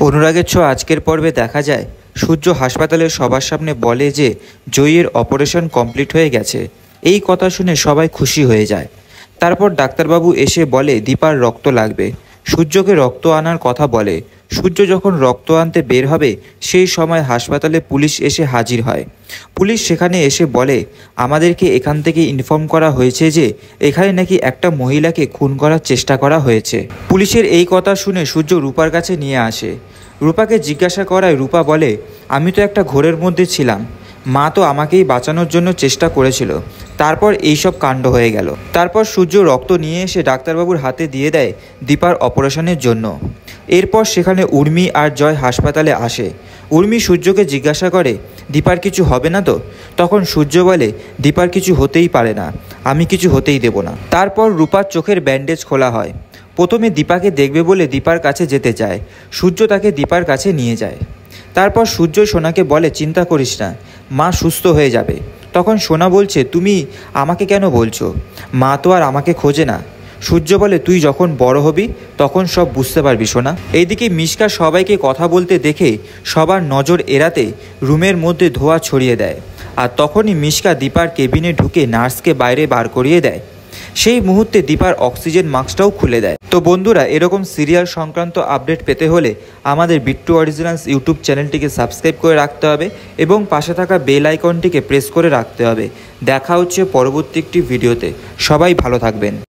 অনুরাগের ছোঁয়া আজকের পর্বে দেখা যায় সূর্য হাসপাতালের সবার সামনে বলে যে জয়ীর অপারেশন কমপ্লিট হয়ে গেছে। এই কথা শুনে সবাই খুশি হয়ে যায়। তারপর ডাক্তারবাবু এসে বলে দীপার রক্ত লাগবে। সূর্যকে রক্ত আনার কথা বলে। সূর্য যখন রক্ত আনতে বের হবে সেই সময় হাসপাতালে পুলিশ এসে হাজির হয়। পুলিশ সেখানে এসে বলে আমাদেরকে এখান থেকে ইনফর্ম করা হয়েছে যে এখানে নাকি একটা মহিলাকে খুন করার চেষ্টা করা হয়েছে। পুলিশের এই কথা শুনে সূর্য রূপার কাছে নিয়ে আসে। রূপাকে জিজ্ঞাসা করায় রূপা বলে আমি তো একটা ঘোরের মধ্যে ছিলাম, মা তো আমাকেই বাঁচানোর জন্য চেষ্টা করেছিল, তারপর এইসব কাণ্ড হয়ে গেল। তারপর সূর্য রক্ত নিয়ে এসে ডাক্তারবাবুর হাতে দিয়ে দেয় দীপার অপারেশনের জন্য। এরপর সেখানে উর্মি আর জয় হাসপাতালে আসে। উর্মি সূর্যকে জিজ্ঞাসা করে দীপার কিছু হবে না তো? তখন সূর্য বলে দীপার কিছু হতেই পারে না, আমি কিছু হতেই দেব না। তারপর রূপার চোখের ব্যান্ডেজ খোলা হয়। প্রথমে দীপাকে দেখবে বলে দীপার কাছে যেতে চায়। সূর্য তাকে দীপার কাছে নিয়ে যায়। তারপর সূর্য সোনাকে বলে চিন্তা করিস না, মা সুস্থ হয়ে যাবে। তখন সোনা বলছে তুমি আমাকে কেন বলছো, মা তো আর আমাকে খোঁজে না। সূর্য বলে তুই যখন বড় হবি তখন সব বুঝতে পারবি সোনা। এইদিকে মিশকা সবাইকে কথা বলতে দেখে সবার নজর এড়াতে রুমের মধ্যে ধোঁয়া ছড়িয়ে দেয়। আর তখনই মিশকা দীপার কেবিনে ঢুকে নার্সকে বাইরে বার করিয়ে দেয়। সেই মুহূর্তে দীপার অক্সিজেন মাস্কটাও খুলে দেয়। তো বন্ধুরা, এরকম সিরিয়াল সংক্রান্ত আপডেট পেতে হলে আমাদের বিট্টু অরিজিনালস ইউটিউব চ্যানেলটিকে সাবস্ক্রাইব করে রাখতে হবে এবং পাশে থাকা বেল আইকনটিকে প্রেস করে রাখতে হবে। দেখা হচ্ছে পরবর্তী একটি ভিডিওতে। সবাই ভালো থাকবেন।